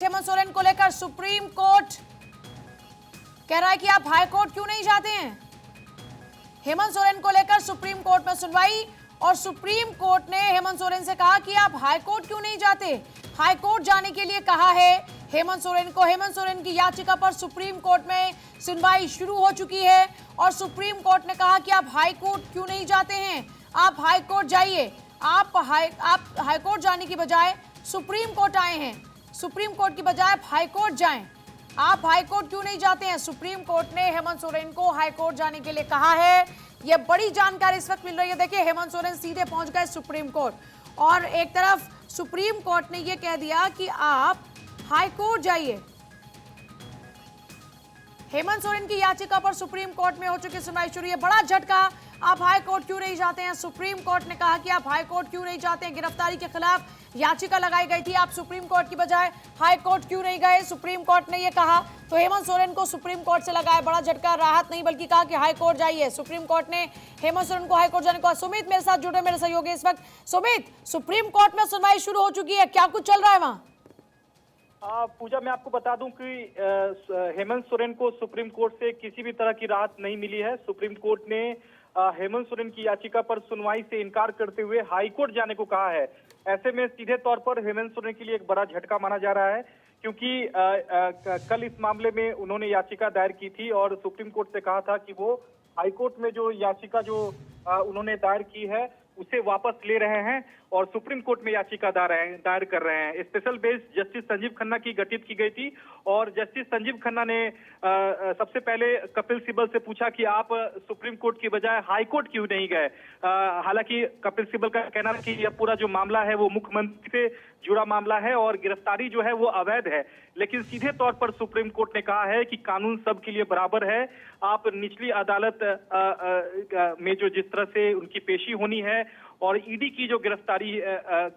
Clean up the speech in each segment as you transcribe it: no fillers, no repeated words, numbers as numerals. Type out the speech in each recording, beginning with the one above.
हेमंत सोरेन को लेकर supreme court कह रहा है कि आप हाई कोर्ट क्यों नहीं जाते हैं। हेमंत सोरेन को लेकर सुप्रीम कोर्ट में सुनवाई और सुप्रीम कोर्ट ने हेमंत सोरेन से कहा कि आप हाई कोर्ट क्यों नहीं जाते। हाई कोर्ट जाने के लिए कहा है हेमंत सोरेन को। हेमंत सोरेन की याचिका पर सुप्रीम कोर्ट में सुनवाई शुरू हो चुकी है और सुप्रीम कोर्ट ने कहा कि आप हाई कोर्ट क्यों नहीं जाते हैं। आप हाई कोर्ट जाइए। आप हाई कोर्ट जाने की बजाय सुप्रीम कोर्ट आए हैं। सुप्रीम कोर्ट की बजाय आप हाई कोर्ट जाएं। आप हाई कोर्ट क्यों नहीं जाते हैं। सुप्रीम कोर्ट ने हेमंत सोरेन को हाई कोर्ट जाने के लिए कहा है। यह बड़ी जानकारी इस वक्त मिल रही है। देखिए, हेमंत सोरेन सीधे पहुंच गए सुप्रीम कोर्ट और एक तरफ सुप्रीम कोर्ट ने यह कह दिया कि आप हाई कोर्ट जाइए। हेमंत सोरेन की याचिका पर सुप्रीम कोर्ट में हो चुकी सुनवाई शुरू है। बड़ा झटका, आप हाई कोर्ट क्यों नहीं जाते हैं। सुप्रीम कोर्ट ने कहा कि आप हाई कोर्ट क्यों नहीं जाते हैं। गिरफ्तारी के खिलाफ याचिका लगाई गई थी, आप सुप्रीम कोर्ट की बजाय हाई कोर्ट क्यों नहीं गए। सुप्रीम कोर्ट ने यह कहा तो हेमंत सोरेन को सुप्रीम कोर्ट से लगाया बड़ा झटका। राहत नहीं बल्कि कहा कि हाई कोर्ट जाइए। सुप्रीम कोर्ट ने हेमंत सोरेन को हाई कोर्ट जाने को। सुमित मेरे साथ जुड़े, मेरे सहयोगी इस वक्त। सुमित, सुप्रीम कोर्ट में सुनवाई शुरू हो चुकी है, क्या कुछ चल रहा है वहां। पूजा, मैं आपको बता दूं कि हेमंत सोरेन को सुप्रीम कोर्ट से किसी भी तरह की राहत नहीं मिली है। सुप्रीम कोर्ट ने हेमंत सोरेन की याचिका पर सुनवाई से इनकार करते हुए हाई कोर्ट जाने को कहा है। ऐसे में सीधे तौर पर हेमंत सोरेन के लिए एक बड़ा झटका माना जा रहा है, क्योंकि कल इस मामले में उन्होंने याचिका दायर की थी और सुप्रीम कोर्ट से कहा था कि वो हाई कोर्ट में जो याचिका उन्होंने दायर की है उसे वापस ले रहे हैं और सुप्रीम कोर्ट में याचिका दायर कर रहे हैं। Special bench justice Sanjeev Khanna की गठित की गई थी और जस्टिस संजीव खन्ना ने सबसे पहले कपिल सिब्बल से पूछा कि आप सुप्रीम कोर्ट की बजाय हाई कोर्ट क्यों नहीं गए। हालांकि कपिल सिब्बल का कहना है कि यह पूरा जो मामला है वो मुख्यमंत्री से जुड़ा मामला है और गिरफ्तारी जो है वो अवैध है, लेकिन सीधे तौर पर सुप्रीम कोर्ट ने कहा है कि कानून सबके लिए बराबर है। आप निचली अदालत में जो जिस तरह से उनकी पेशी होनी है और ईडी की जो गिरफ्तारी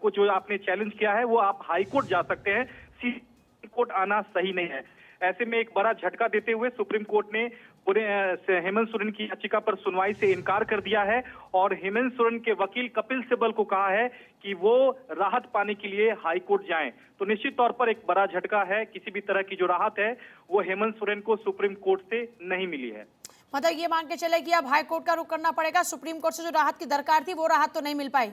को जो आपने चैलेंज किया है वो आप हाई कोर्ट जा सकते हैं, सुप्रीम कोर्ट आना सही नहीं है। ऐसे में एक बड़ा झटका देते हुए सुप्रीम कोर्ट ने पूरे हेमंत सोरेन की याचिका पर सुनवाई से इनकार कर दिया है और हेमंत सोरेन के वकील कपिल सिब्बल को कहा है कि वो राहत पाने के लिए हाई कोर्ट जाएं। तो निश्चित तौर पर एक बड़ा झटका है। किसी भी तरह की जो राहत है वो हेमंत सोरेन को सुप्रीम कोर्ट से नहीं मिली है। मतलब ये मान के चले कि अब हाई कोर्ट का रुख करना पड़ेगा। सुप्रीम कोर्ट से जो राहत की दरकार थी वो राहत तो नहीं मिल पाई।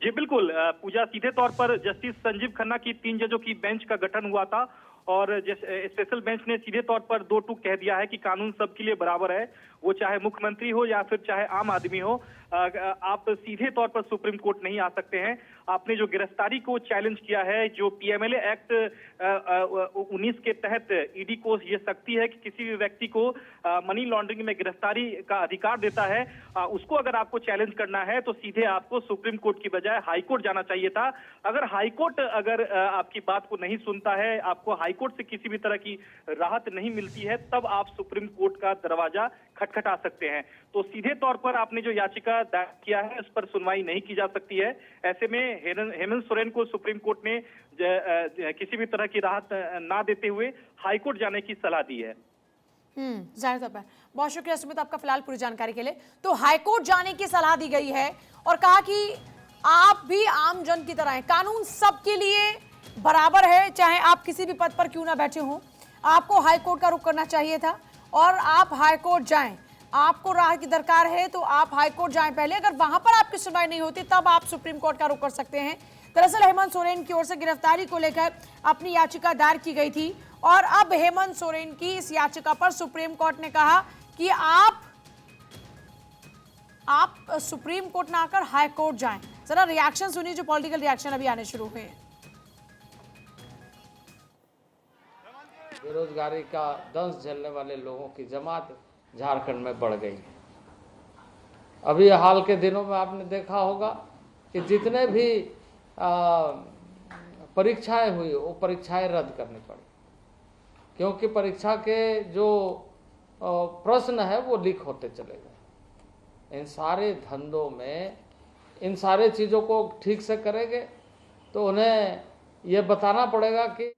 जी बिल्कुल पूजा, सीधे तौर पर जस्टिस संजीव खन्ना की 3 जजों की बेंच का गठन हुआ था और स्पेशल बेंच ने सीधे तौर पर 2 टूक कह दिया है कि कानून सबके लिए बराबर है, वो चाहे मुख्यमंत्री हो या फिर चाहे आम आदमी हो। आप सीधे तौर पर सुप्रीम कोर्ट नहीं आ सकते हैं। आपने जो गिरफ्तारी को चैलेंज किया है, जो पीएमएलए एक्ट 19 के तहत ईडी को ये शक्ति है कि किसी भी व्यक्ति को मनी लॉन्ड्रिंग में गिरफ्तारी का अधिकार देता है, उसको अगर आपको चैलेंज करना है तो सीधे आपको सुप्रीम कोर्ट की बजाय हाई कोर्ट जाना चाहिए था। अगर हाई कोर्ट आपकी बात को नहीं सुनता है, आपको हाई कोर्ट से किसी भी तरह की राहत नहीं मिलती है, तब आप सुप्रीम कोर्ट का दरवाजा खटखटा सकते हैं। तो सीधे तौर पर आपने जो याचिका दायर किया है उस पर सुनवाई नहीं की जा सकती है। ऐसे में हेमंत सोरेन को सुप्रीम कोर्ट ने किसी भी तरह की राहत ना देते हुए हाई कोर्ट जाने की सलाह दी है। जाहिर तौर पर बहुत शुक्रिया सुमित आपका फिलहाल पूरी जानकारी के लिए। तो हाई कोर्ट जाने की सलाह दी गई है और कहा कि आप भी आम जन की तरह हैं, कानून सबके लिए बराबर है, चाहे आप किसी भी पद पर क्यों ना बैठे हों। आपको हाई कोर्ट का रुख करना चाहिए था और आप हाई कोर्ट जाएं। आपको राहत की दरकार है तो आप हाई कोर्ट जाएं पहले। अगर वहां पर आपकी सुनवाई नहीं होती तब आप सुप्रीम कोर्ट का रुख कर सकते हैं। दरअसल हेमंत सोरेन की ओर से गिरफ्तारी को लेकर अपनी याचिका दायर की गई थी और अब हेमंत सोरेन की इस याचिका पर सुप्रीम कोर्ट ने कहा कि आप सुप्रीम कोर्ट ना आकर हाई कोर्ट जाएं। जरा रिएक्शन सुनिए, जो पॉलिटिकल रिएक्शन अभी आने शुरू हुए हैं। बेरोजगारी का दंश झेलने वाले लोगों की जमात झारखंड में बढ़ गई है। अभी हाल के दिनों में आपने देखा होगा कि जितने भी परीक्षाएं हुई वो परीक्षाएं रद्द करनी पड़ी, क्योंकि परीक्षा के जो प्रश्न है वो लीक होते चले गए। इन सारे धंधों में इन सारे चीज़ों को ठीक से करेंगे तो उन्हें ये बताना पड़ेगा कि